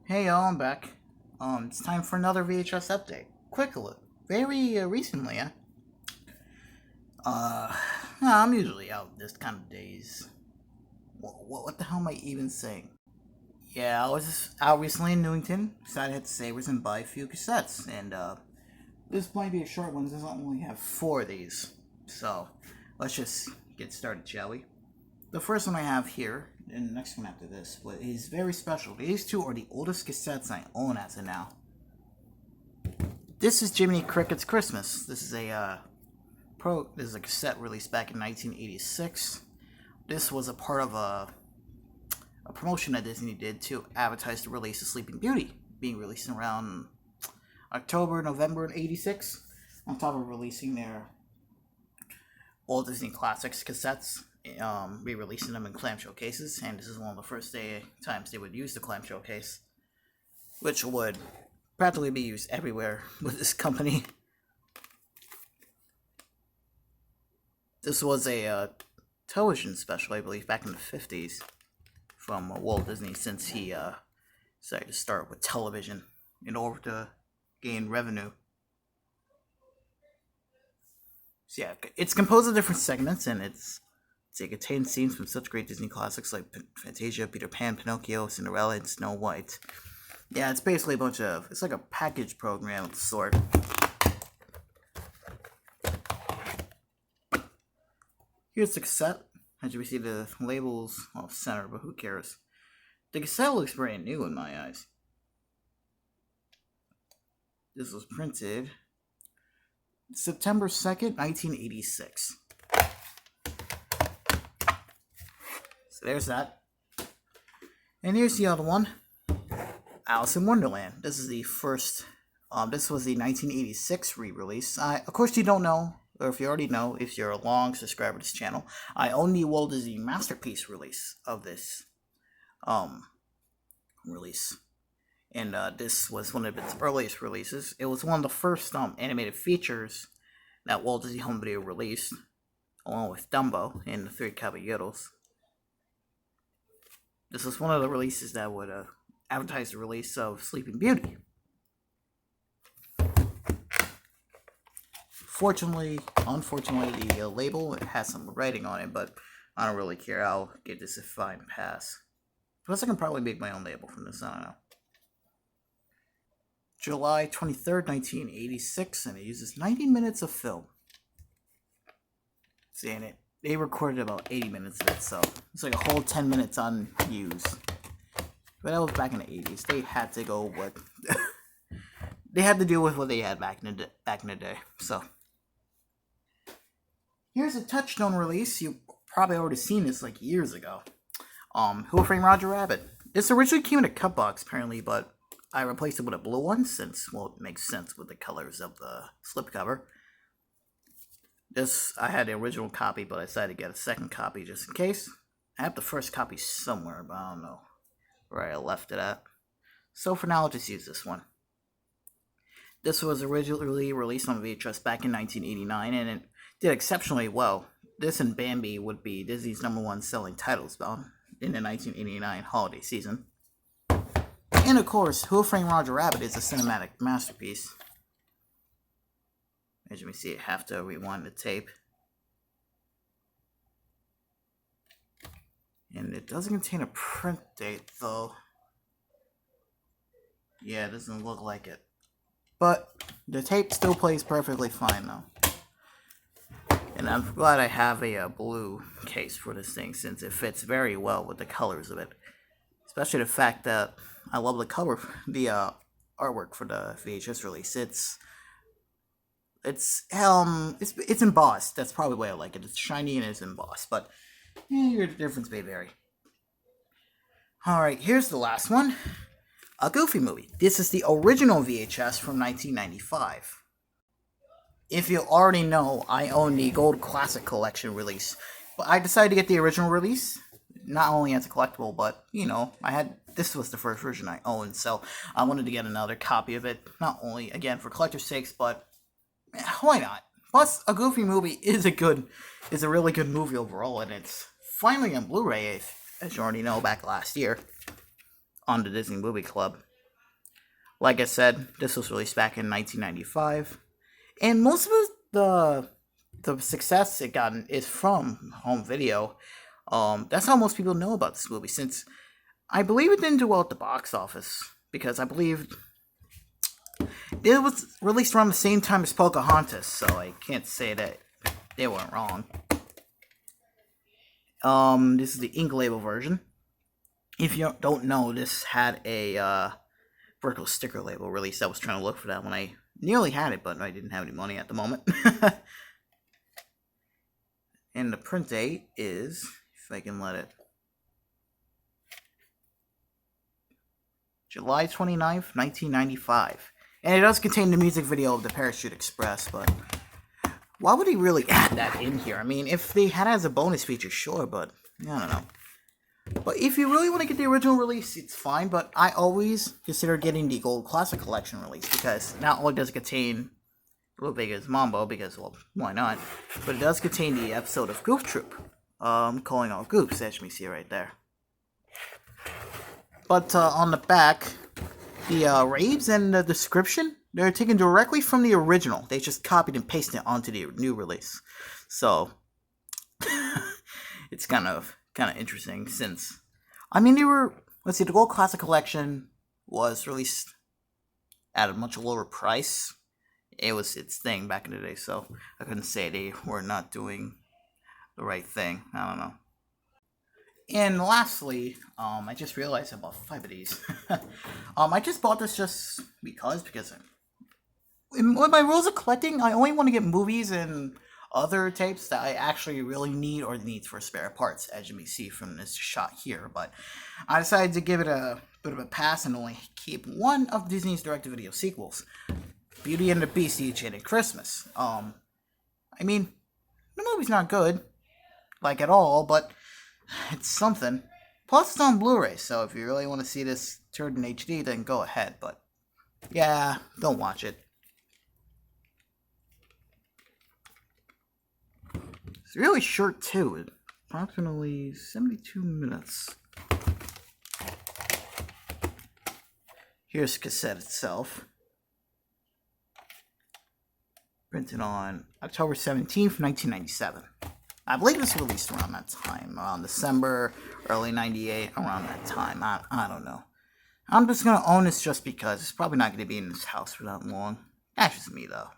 Hey y'all, I'm back. It's time for another VHS update. Quick look. Very recently, huh? Uh, I'm usually out this kind of days. What the hell am I even saying? Yeah, I was just out recently in Newington. Decided to hit Savers and buy a few cassettes. And, this might be a short one since I only have 4 of these. So, let's just get started, shall we? The first one I have here, and the next one after this, is very special. These two are the oldest cassettes I own as of now. This is Jiminy Cricket's Christmas. This is a cassette released back in 1986. This was a part of a promotion that Disney did to advertise the release of Sleeping Beauty, being released around October, November of '86. On top of releasing their all Disney Classics cassettes, re-releasing them in clamshell cases, and this is one of the first times they would use the clamshell case, which would practically be used everywhere with this company. This was a television special, I believe, back in the 50s from Walt Disney, since he decided to start with television in order to gain revenue. So yeah, it's composed of different segments, and it contains scenes from such great Disney classics like Fantasia, Peter Pan, Pinocchio, Cinderella, and Snow White. Yeah, it's basically it's like a package program of sort. Here's the cassette. As you can see, the label's off center, but who cares? The cassette looks brand new in my eyes. This was printed September 2nd, 1986. So there's that. And here's the other one. Alice in Wonderland. This is the first, this was the 1986 re-release. Of course you don't know, or if you already know, if you're a long subscriber to this channel, I own the Walt Disney Masterpiece release of this, release. And, this was one of its earliest releases. It was one of the first, animated features that Walt Disney Home Video released, along with Dumbo and the Three Caballeros. This was one of the releases that would, advertise the release of Sleeping Beauty. Unfortunately, the label, it has some writing on it, but I don't really care. I'll get this a fine pass. Plus, I can probably make my own label from this. I don't know. July 23rd, 1986, and it uses 90 minutes of film. See, and they recorded about 80 minutes of it, so it's like a whole 10 minutes unused. But that was back in the 80s. They had to go with they had to deal with what they had back in the day. So here's a Touchstone release. You probably already seen this like years ago. Who Framed Roger Rabbit? This originally came in a cut box apparently, but I replaced it with a blue one since, well, it makes sense with the colors of the slipcover. This, I had the original copy, but I decided to get a second copy just in case. I have the first copy somewhere, but I don't know where I left it at. So for now, I'll just use this one. This was originally released on VHS back in 1989, and it did exceptionally well. This and Bambi would be Disney's #1 selling titles in the 1989 holiday season. And of course, Who Framed Roger Rabbit is a cinematic masterpiece. As you can see, I have to rewind the tape. And it doesn't contain a print date, though. Yeah, it doesn't look like it. But the tape still plays perfectly fine, though. And I'm glad I have a blue case for this thing, since it fits very well with the colors of it. Especially the fact that I love the cover, the artwork for the VHS release. It's embossed. That's probably why I like it. It's shiny and it's embossed, but your difference may vary. Alright, here's the last one. A Goofy movie. This is the original VHS from 1995. If you already know, I own the Gold Classic Collection release. But I decided to get the original release, not only as a collectible, but, this was the first version I owned, so I wanted to get another copy of it, not only, again, for collector's sakes, but why not? Plus, A Goofy movie is a really good movie overall, and it's finally on Blu-ray, as you already know, back last year, on the Disney Movie Club. Like I said, this was released back in 1995, and most of the success it gotten is from home video. That's how most people know about this movie, since I believe it didn't do well at the box office, because I believe it was released around the same time as Pocahontas, so I can't say that they weren't wrong. This is the ink label version. If you don't know, this had a vertical sticker label release. I was trying to look for that when I nearly had it, but I didn't have any money at the moment. And the print date is, if I can let it, July 29th, 1995. And it does contain the music video of the Parachute Express, but why would he really add that in here? I mean, if they had it as a bonus feature, sure, but I don't know. But if you really want to get the original release, it's fine, but I always consider getting the Gold Classic Collection release, because not only does it contain Little Vegas Mambo, because, well, why not? But it does contain the episode of Goof Troop, calling all goofs, as you can see right there. But on the back, the raves and the description, they're taken directly from the original. They just copied and pasted it onto the new release. So, it's kind of interesting, since, I mean, let's see, the Gold Classic Collection was released at a much lower price. It was its thing back in the day, so I couldn't say they were not doing the right thing. I don't know. And lastly, I just realized I bought 5 of these. I just bought this just because with my rules of collecting, I only want to get movies and other tapes that I actually really need or need for spare parts, as you may see from this shot here. But I decided to give it a bit of a pass and only keep one of Disney's direct-to-video sequels, Beauty and the Beast, Enchanted Christmas. I mean, the movie's not good, like at all, but it's something. Plus, it's on Blu-ray, so if you really want to see this turned in HD, then go ahead. But yeah, don't watch it. It's really short too, approximately 72 minutes. Here's the cassette itself. Printed on October 17th, 1997. I believe it was released around that time, around December, early 98, around that time. I don't know. I'm just going to own this just because. It's probably not going to be in this house for that long. That's just me, though.